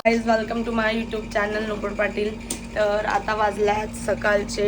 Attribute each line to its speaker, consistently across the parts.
Speaker 1: Guys welcome to my YouTube channel Nupur Patil. तर आता वाजल्यात सकाळचे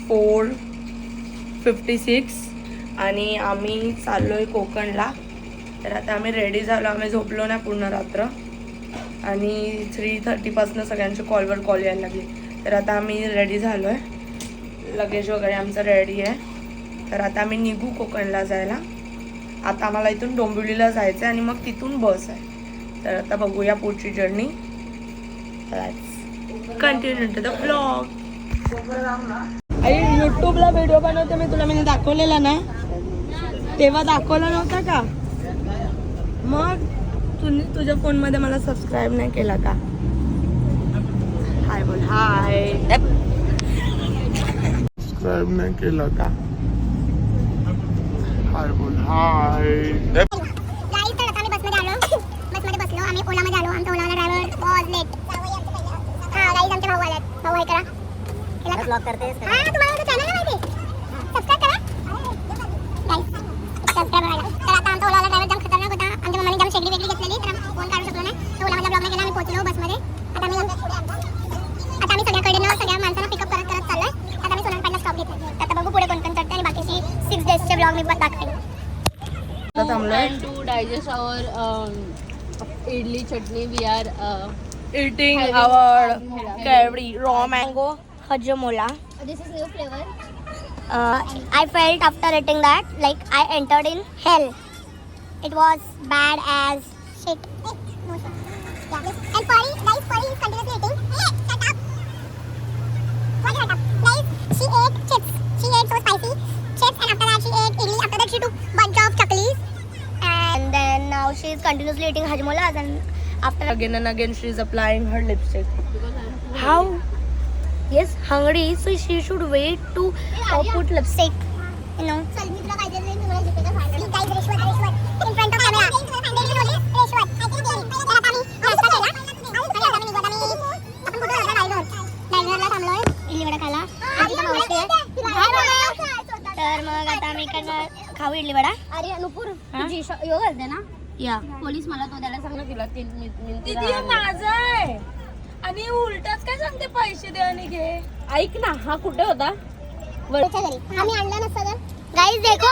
Speaker 1: 4:56 आणि आम्ही चाललो आहे कोकणला. तर आता आम्ही रेडी झालो. आम्ही झोपलो नाही पूर्ण रात्र आणि 3:30पासून सगळ्यांचे कॉलवर कॉल यायला लागले. तर आता आम्ही रेडी झालो आहे. लगेज वगैरे आमचं रेडी आहे. तर आता आम्ही निघू कोकणला जायला. आता आम्हाला इथून डोंबिवलीला जायचं आहे आणि मग तिथून बस आहे. तर आता बघूया पुढची journey. Continue to the blog. आई यूट्यूबला व्हिडिओ बनवते मी. तुला मी दाखवलेला ना, तेव्हा दाखवला नव्हता का? मग तुझ्या फोनमध्ये मला सबस्क्राईब नाही केला का? हाय बोल. हाय. सबस्क्राईब नाही केला का? हाय बोल. हाय.
Speaker 2: ओलामध्ये आलो. आमचा ओलावाला ड्रायव्हर वॉज लेट. हां गाईज आमचे भाऊ आलेत. भाऊ आहे करा. केला ब्लॉग करतेस? हां तुम्हाला तो चॅनल माहिती आहे. सबस्क्राइब करा गाईज. सबस्क्राइब करा. तर आता आमचा ओलावाला ड्रायव्हर जाम खतरनाक होता. आमच्या मम्मीने जाम शेगडी वेगळी घेतलेली तर फोन काढू शकलो नाही. तर ओलावाला ब्लॉग नाही केला. आम्ही पोहोचलो बसमध्ये. आता आम्ही सगळ्याकडे सगळ्या माणसांना पिकअप करत चाललोय. आता आम्ही सोनारपाडला स्टॉप घेतला. आता बघू पुढे कोण कोण चढते आणि बाकीची 6 डेजचे ब्लॉग मी दाखवेन.
Speaker 1: आता थांबलोय
Speaker 3: to digest our idli chutney. We are
Speaker 1: eating our curry raw mango hajmola.
Speaker 2: This is new flavor. I felt after eating that like I entered in hell. It was bad as shit. Yeah. And Pari is continuously eating. Hey, shut up. What shut up? Guys, she ate chips. She ate so spicy chips, and after that she ate idli. After that she took bunch of chaklis. And then now she is continuously eating hajmolas, and after
Speaker 1: Again and again she is applying her lipstick.
Speaker 2: how yes hungry, so she should wait to put lipstick, you know. चल मी तुला काहीतरी देईन. तुम्हाला जिथे का फायदा. Guys, रिश्वत in front of camera. And then we told रिश्वत. तर आता आम्ही नाश्ता केला आणि आता आम्ही निघतो. आपण कुठे जातो? डायनरला थांबलोय. इडली वडा खाला. आजी तर मावशी आहे. तर मग आता आम्ही खाऊ इडली वडा.
Speaker 3: अरे अनुपूर तुझी यो करते ना.
Speaker 2: या
Speaker 3: पोलीस मला तो द्यायला सांगला तिला 3
Speaker 1: दीदी माझा आहे आणि उलटाच काय सांगते पैसे दे आणि घे.
Speaker 3: ऐक ना, हा कुठे होता?
Speaker 2: वरच्या घरी आम्ही आणला नसता तर. गाईज देखो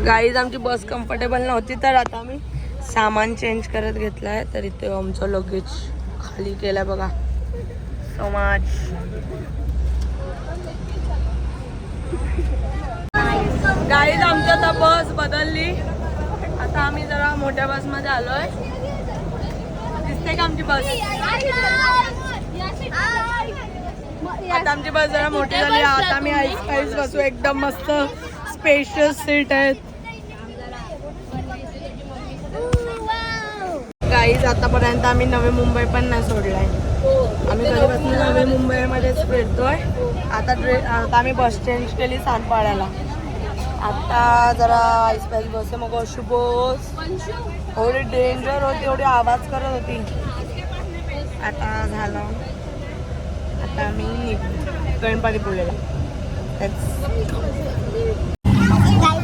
Speaker 1: गाईज आमची बस कम्फर्टेबल नव्हती तर आता आम्ही सामान चेंज करत घेतलाय. तर इथे आमचं लगेज खाली केलंय बघा. So much. गाईज आमची आता बस बदलली. आता आम्ही जरा मोठ्या बसमध्ये आलोय. दिसते का आमची बस? आता आमची बस जरा मोठी झाली. आता आम्ही आईस बसू. एकदम मस्त स्पेशियस सीट आहेत. गाईज आतापर्यंत आम्ही नवी मुंबई पण नाही सोडलाय. आम्ही कधीपासून नवी मुंबईमध्येच फिरतोय. आता आम्ही बस चेंज केली सानपाड्याला. आता जरा आईस पाईस बस मग अशी बस एवढी डेंजर होती, एवढी आवाज करत होती. आता झालं. आता आम्ही निघू गणपतीपुळेला.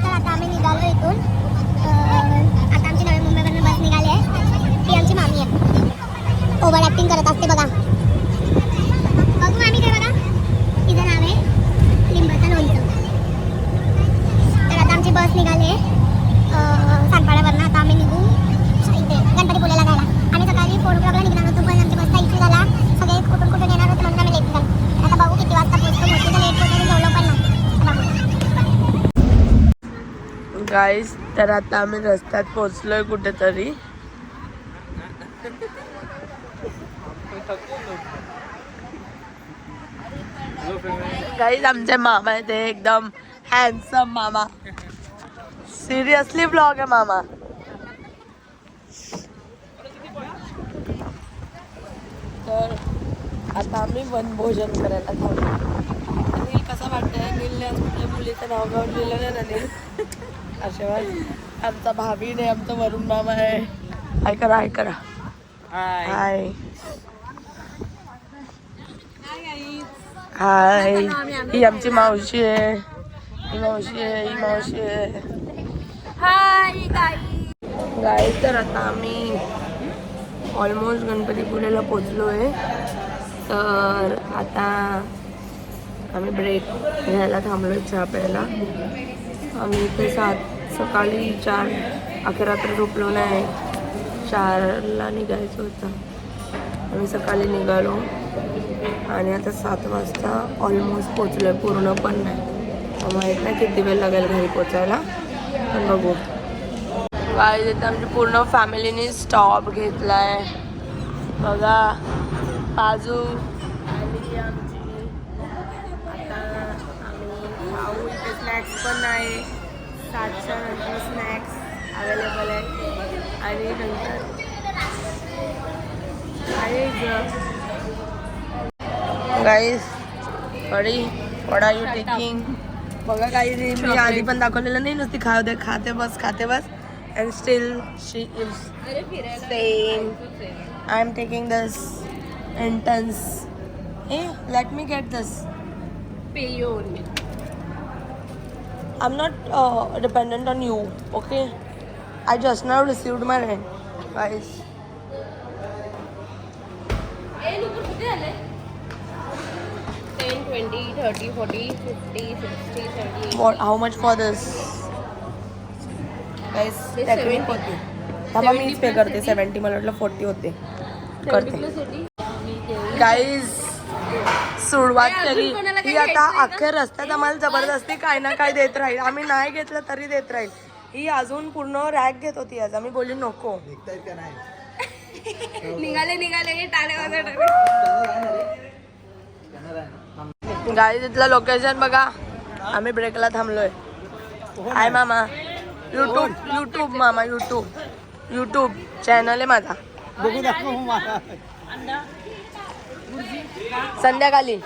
Speaker 2: आता आम्ही निघालो इथून. आता आमची नवी मुंबईवरून बस निघाली आहे. ती आमची मामी आहे. ओव्हर ॲक्टिंग करत असते बघा. बघू आम्ही काय बघा. तिचं नाव आहे लिंबाचं लोणचं. तर आता आमची बस निघाली आहे सानपाड्यावरनं. आता आम्ही निघू इथे गणपतीपुळेला जायला. आम्ही सकाळी 4 o'clockला निघणार होतो पण आमच्या बसचा इश्यू झाला. सगळे कुठून येणार होते म्हणून आम्ही लेट झालो. आता बघू किती वाजता पोहोचतो. मोठी तर लेट पोहोचतो. जेवलो पण नाही.
Speaker 1: गाईज तर आता आम्ही रस्त्यात पोहोचलोय कुठेतरी. गाईज आमचे मामा आहे ते एकदम हँडसम मामा. सिरियसली ब्लॉग आहे मामा. तर आता आम्ही वनभोजन करायला थांबलो. अनिल कसं वाटतंय? अनिलने आज कुठल्या मुलीचं नाव गावलेलं नाही अनिल. आशीर्वाद आमचा भाभी नाही, आमचा वरुण मामा आहे. हाय करा, हाय करा. हाय हाय. ही आमची मावशी आहे. ही मावशी आहे, ही मावशी आहे.
Speaker 3: हाय
Speaker 1: गाईज तर आता आम्ही ऑलमोस्ट गणपतीपुळेला पोचलो आहे. तर आता आम्ही ब्रेक घ्यायला थांबलो आहे चहा प्यायला. आम्ही इथे सकाळी 4 अखेर रात्र झोपलो नाही. 4ला निघायचं होतं. आम्ही सकाळी निघालो आणि आता 7 वाजता ऑलमोस्ट पोचलो आहे. पूर्ण पण नाही, माहीत नाही किती वेळ लागेल घरी पोचायला, पण बघू. काय इथे आमची पूर्ण फॅमिलीने स्टॉप घेतला आहे. बघा बाजू आली आमची. आता आम्ही खाऊ. इथे स्नॅक्स पण आहे. 7च्या नंतर स्नॅक्स अवेलेबल आहे. आणि नंतर guys kadhi what are you taking. बघा काही मी आधी पण दाखवलेलं नाही. नुसती खाते बस खाते बस. And still she is saying I am taking this intense. Hey, let me get this.
Speaker 3: Pay you only.
Speaker 1: I'm not dependent on you, okay? I just now received my rent, guys.
Speaker 3: 10, 20, 30, 40, 50, 60, 70.
Speaker 1: What? How much for this? Guys,
Speaker 3: This
Speaker 1: that
Speaker 3: 70.
Speaker 1: होते. थांबा मीच पे करते. 70 मला वाटलं 40 होते. करते. Guys सुरुवात केली. ही आता अख्ख्या रस्त्यात आम्हाला जबरदस्ती काय ना काय देत राहील. आम्ही नाही घेतलं तरी देत राहील. ही अजून पूर्ण रॅक घेत होती आज. आम्ही बोलली नको.
Speaker 3: निघाले टाळे.
Speaker 1: गाईज इथलं लोकेशन बघा. आम्ही ब्रेकला थांबलोय. हाय मामा. यूट्यूब मामा. यूट्यूब चॅनल आहे माझा. संध्याकाळी.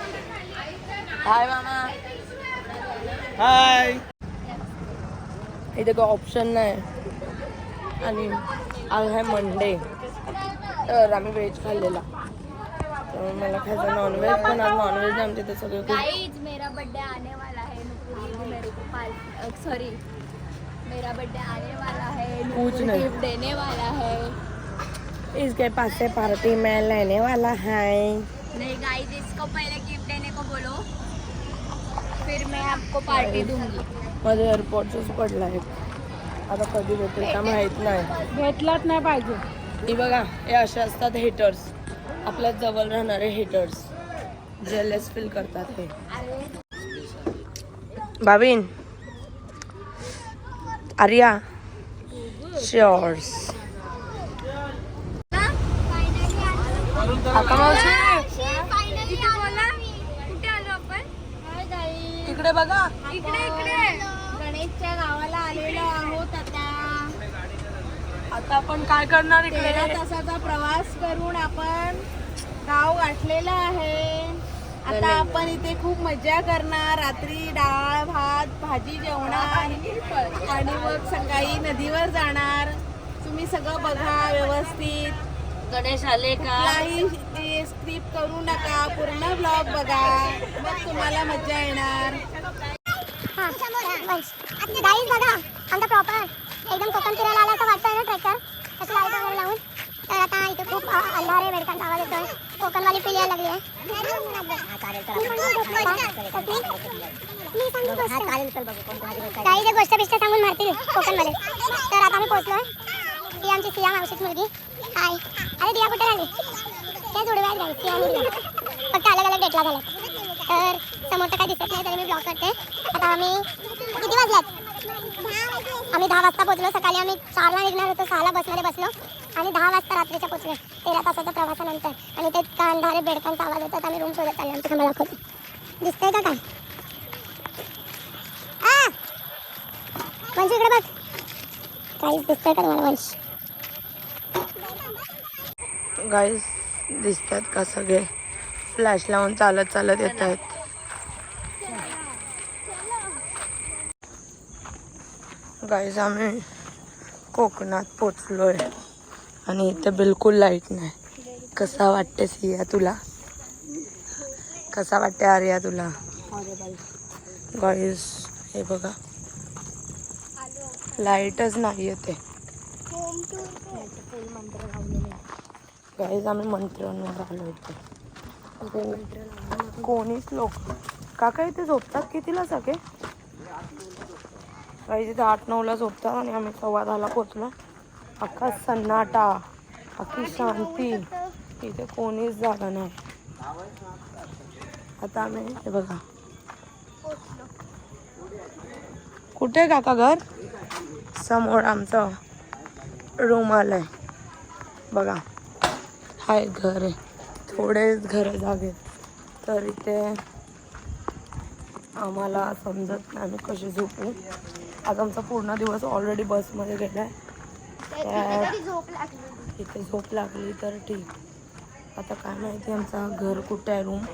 Speaker 1: हाय मामा.
Speaker 4: हाय.
Speaker 1: इथे काही ऑप्शन नाही. आणि आज आहे मंडे, तर आम्ही व्हेज खाल्लेला. तर मला खायचं नॉनव्हेज, पण आज नॉनव्हेज आमच्या इथे सगळे
Speaker 2: गाइस मेरा बर्थडे आने वाला है. मेरे को सॉरी मेरा बर्थडे आने वाला है.
Speaker 1: कुछ नहीं.
Speaker 2: गिफ्ट देने वाला है.
Speaker 1: इसके पास से पार्टी में लेने वाला है.
Speaker 2: नहीं गाइस इसको पहले गिफ्ट देने को बोलो, फिर मैं आपको पार्टी दूंगी.
Speaker 1: माझं एअरपोर्टच पडलं आहे. आता कधी भेटेल का माहीत नाही.
Speaker 3: भेटलाच नाही पाहिजे.
Speaker 1: ही बघा, हे असे असतात हेटर्स. आपल्या जवळ राहणारे हेटर्स जेलस फील करतात. हे भाविन आर्या शॉर्ट्स. आता मावशी
Speaker 2: कुठे आलो आपण?
Speaker 1: इकडे बघा.
Speaker 2: इकडे गणेशच्या गावाला आलेलो आहोत.
Speaker 1: आता आपण काय करणार?
Speaker 2: 13
Speaker 1: इकडे
Speaker 2: तासाचा प्रवास करून आपण गाव गाठलेलं आहे. आता आपण इथे खूप मजा करणार. रात्री डाळ भात भाजी जेवणार आणि मग सकाळी नदीवर जाणार. तुम्ही सगळं बघा व्यवस्थित.
Speaker 1: गणेश आले का?
Speaker 2: काही स्क्रिप्ट करू नका. पूर्ण ब्लॉग बघा, मग तुम्हाला मजा येणार. गाईज बघा, आमचा प्रॉपर एकदम कोकण फिरायला आला असं वाटतंय ना. ट्रेकर त्याची लाईट वगैरे लावून. तर आता इथे खूप अंधार आहे. बेडकांचा आवाज येतोय. कोकणवाली फील यायला लागली आहे. काही जे गोष्ट बिष्ट सांगून मारतील कोकणमध्ये. तर आता आम्ही पोहोचलोय. ही आमची सिया मावशीची मुलगी. हाय. अरे दिया कुठे राहिली? त्या जुडव्या आहेत सिया मुलगी. फक्त अलग अलग डेटला झालं. तर समोर तर काही दिसत नाही, तरी मी ब्लॉग करते. आता आम्ही किती वाजल्यात? आम्ही 10 वाजता पोहोचलो. सकाळी आम्ही 4ला निघणार होतो. 6ला बसमध्ये बसलो आणि 10 वाजता रात्रीच्या पोहोचलो. 13 तासाच्या प्रवासानंतर. आणि ते अंधारे बेडकांचा आवाज येतात. आम्ही रूम शोधत चाललो. आमची मला दाखवतो. दिसतंय का काय? आ वंश इकडे बघ. काहीच दिसतंय का तुम्हाला वंश?
Speaker 1: गाईस दिसतात का सगळे फ्लॅश लावून चालत चालत येत आहेत. गाईस आम्ही कोकणात पोचलोय आणि इथे बिलकुल लाईट नाही. कसा वाटते सिया तुला? कसा वाटते आर्या तुला? गाईस हे बघा लाईटच नाही येते. गाईस आम्ही मंत्रांवर आलो होतो. कोणीच लोक काका इथे झोपतात कितीला सगळे? गाईस इथे 8-9ला झोपतात आणि आम्ही 10:15ला पोचलो. अख्खा सन्नाटा, अख्खी शांती, इथे कोणीच जागा नाही. आता आम्ही हे बघा कुठे काका घर? समोर आमचं रूम आलंय बघा. हा एक घर आहे, थोडेच घर जागे तर इथे आम्हाला समजत नाही आम्ही कसे झोपू. आज आमचा पूर्ण दिवस ऑलरेडी बसमध्ये गेलाय. इथे झोप लागली तर ठीक. आता काय माहिती आमचा घर कुठे आहे. रूम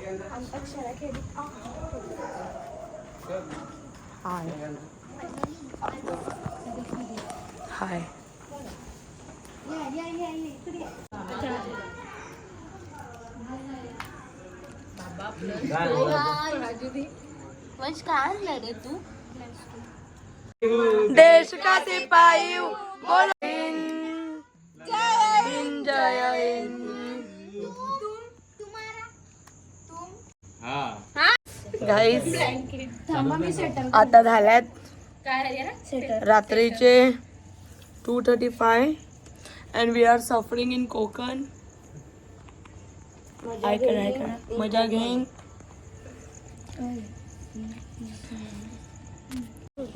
Speaker 1: हाय हाय
Speaker 3: वंश काय आणलं रे तू?
Speaker 1: देश का सिपाही बोलो हिंद जय हिंद. गाईस आता झाल्यात रात्रीचे 2:35 and we are suffering in Konkan. ऐका मजा घेईन.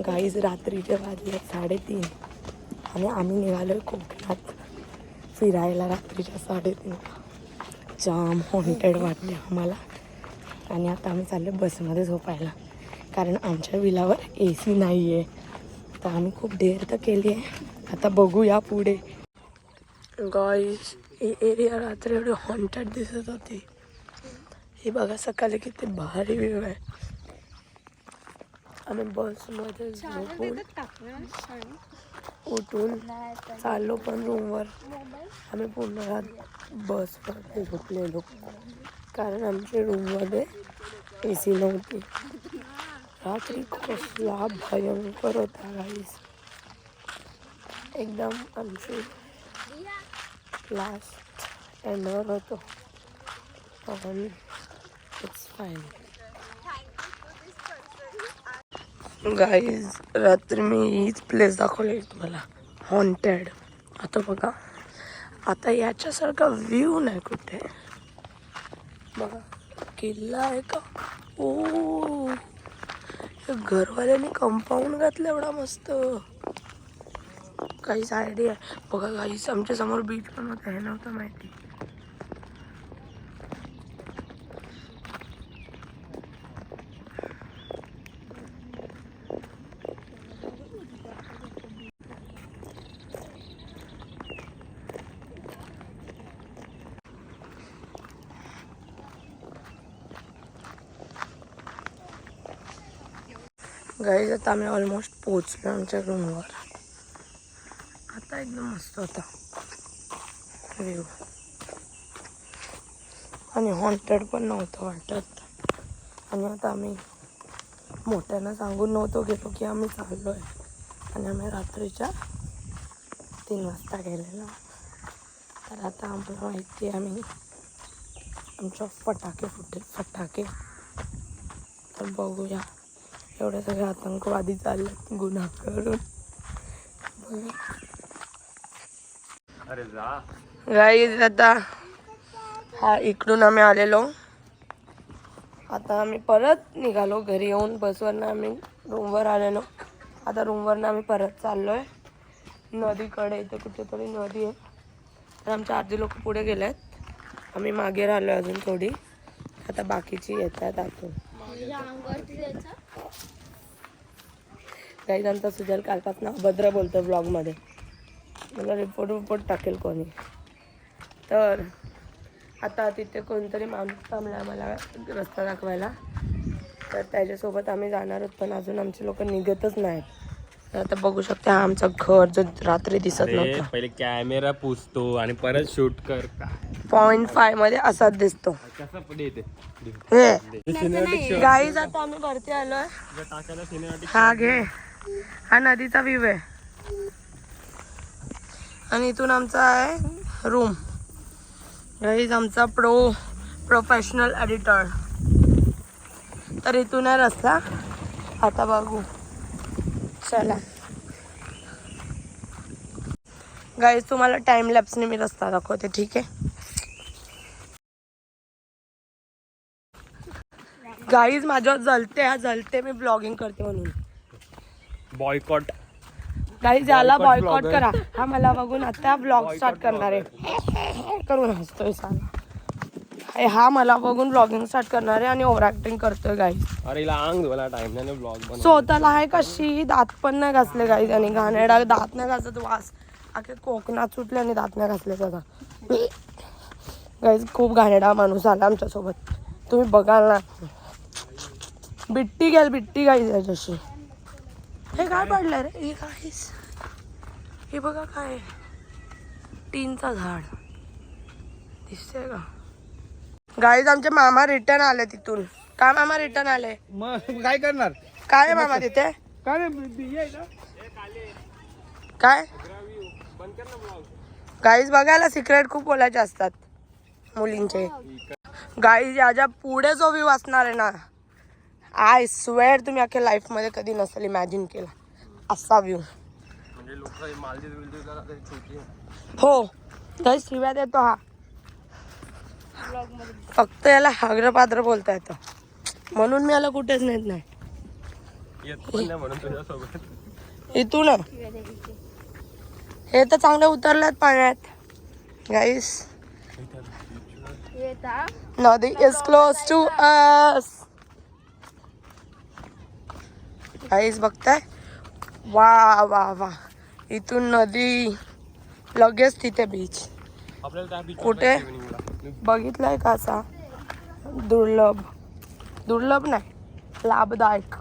Speaker 1: गाईज रात्रीचे वाजले 3:30 आणि आम्ही निघालोय कोकणात फिरायला. रात्रीच्या 3:30 जाम हॉन्टेड वाटले आम्हाला आणि आता आम्ही चाललो बसमध्ये झोपायला कारण आमच्या विलावर AC नाही आहे. तर आम्ही खूप देर तर केली आहे. आता बघूया पुढे. गाईज ही एरिया रात्री एवढी हॉन्टेड दिसत होती. हे बघा सकाळी किती भारी व्ह्यू आहे. आम्ही बसमध्ये झोपून उठून चाललो पण रूमवर. आम्ही पूर्ण रात बसमध्ये झोपलेलो कारण आमच्या रूममध्ये AC नव्हती. रात्री कसला भयंकर होता गाईस. एकदम आमची लास्ट एंडवर होतो पण इट्स फाईन. गाईज रात्री मी हीच प्लेस दाखवली तुम्हाला हॉन्टेड. आता बघा आता याच्यासारखा व्ह्यू नाही कुठे. बघा किल्ला आहे का? ओ घरवाल्यांनी कंपाऊंड घातलं एवढा मस्त. काहीच आयडिया बघा गाईस आमच्या समोर बीच पण होता. हे नव्हतं माहिती. गाईज आता आम्ही ऑलमोस्ट पोचलो आमच्या रूमवर. आता एकदम मस्त होता व्ह्यू आणि हॉन्टेड पण नव्हतं वाटत. आणि आता आम्ही मोठ्यानं सांगून नव्हतो गेलो की आम्ही चाललो आहे आणि आम्ही रात्रीच्या 3 वाजता गेलेलो. तर आता आम्हाला माहिती आहे आम्ही आमच्या फटाके तर बघूया. एवढे सगळे आतंकवादी चालले गुन्हा करून. गाईज आता हा इकडून आम्ही आलेलो. आता आम्ही परत निघालो घरी. येऊन बसवरनं आम्ही रूमवर आलेलो. आता रूमवरनं आम्ही परत चाललोय नदीकडे. इथे कुठेतरी नदी आहे. तर आमच्या आजी लोक पुढे गेले आहेत. आम्ही मागे राहिलो अजून थोडी. आता बाकीची येत आहेत आतून. काही नंतर सुजल कालपासून अभद्र बोलतो ब्लॉगमध्ये. मला रिपोर्ट टाकेल कोणी. तर आता तिथे कोणतरी माणूस थांबला मला रस्ता दाखवायला, तर त्याच्यासोबत आम्ही जाणार आहोत. पण अजून आमचे लोक निघतच नाहीत. तर आता बघू शकते हा आमचं घर जो रात्री दिसत नव्हतं.
Speaker 4: पहिले कॅमेरा पुसतो आणि परत शूट कर.
Speaker 1: 0.5 मध्ये असाच दिसतो.
Speaker 4: कसं पुढे येते
Speaker 1: गाईज आता आम्ही वरती आलोय. हा घे, हा नदीचा व्ह्यू आहे. आणि इथून आमचा आहे रूम. गाईज आमचा प्रोफेशनल एडिटर. तर इथून आहे रस्ता. आता बघू, चला गाईज तुम्हाला टाइम लॅप्सने मी रस्ता दाखवते, ठीक आहे. गाईज माझ्यावर जलते मी ब्लॉगिंग करते म्हणून.
Speaker 4: बॉयकॉट
Speaker 1: गाईज याला बॉयकॉट करा. हा मला बघून आता ब्लॉग स्टार्ट करणार आहे. करून हसतोय साला. हा मला बघून ब्लॉगिंग स्टार्ट करणार आहे आणि ओव्हर ऍक्टिंग करतोय गाईज.
Speaker 4: अरे हिला अंग धुवायला टाइम नाही ब्लॉग बनव.
Speaker 1: स्वतःला आहे कशी, दात पण नाही घासले गाईज. आणि घाणेरडा दात नाही घासत, वास अखे कोकणात सुटले आणि दात नाही घासले त्याचा. गाईज खूप घाणेरडा माणूस आला आमच्यासोबत, तुम्ही बघाल ना. बिट्टी गाईज याच्याशी. हे काय पडलंय रे, हे गाईज हे बघा काय, टीनचा झाड दिसतंय का गाईज. आमचे मामा रिटर्न आले तिथून. काय मामा रिटर्न आले?
Speaker 4: मग काय करणार?
Speaker 1: काय आहे मामा तिथे? काय गाईज बघायला सिक्रेट खूप बोलायचे असतात मुलींचे. गाईज याच्या पुढे जो व्ह्यू असणार आहे ना, आय स्वेअर तुम्ही अख्ख्या लाईफ मध्ये कधी नसेल इमॅजिन केला असा व्ह्यू.
Speaker 4: म्हणजे लोक मालदीव
Speaker 1: हो गाईज शिव्या देतो हा. फक्त याला हाग्र पात्र बोलता येतं म्हणून मी याला कुठेच नेत नाही.
Speaker 4: म्हणून तुझ्यासोबत
Speaker 1: इथून हे तर चांगले उतरलेत पाण्यात गाईस. नदी इज क्लोज टू अस गाईस. बघताय, वा वा वा. इथून नदी, लगेच तिथे बीच. कुठे बघितलाय का असा दुर्लभ नाही, लाभदायक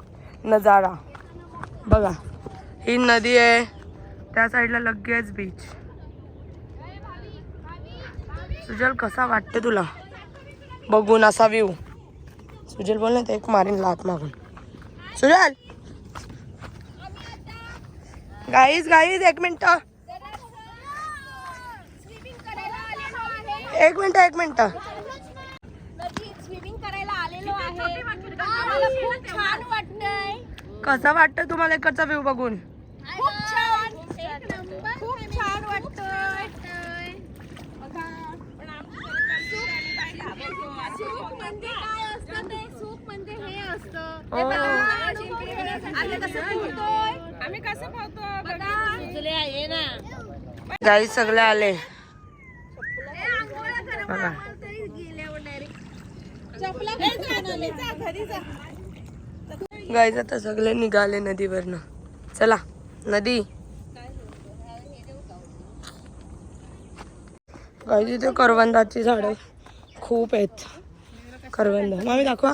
Speaker 1: नजारा. बघा ही नदी आहे, त्या साईडला लगेच बीच. सुजल कसा वाटते तुला बघून असा व्ह्यू? सुजल बोल ना, ते एक मारीन लात मागून. सुजल गाईज एक मिनिट.
Speaker 2: स्विमिंग करायला आलेलो आहे. आम्हाला खूप छान वाटतंय.
Speaker 1: कसा वाटतं तुम्हाला इकडचा व्ह्यू बघून?
Speaker 2: खूप छान, खूप छान वाटतंय. सुख म्हणजे काय असतं ते? सुख म्हणजे हे असतं. आम्ही कसं पोहतोय
Speaker 1: गाईज सगळे आले बघा. गाईज आता सगळे निघाले नदीवरनं. चला नदी. गाईज इथे करवंदाची झाडं खूप आहेत. करवंद मामी दाखवा.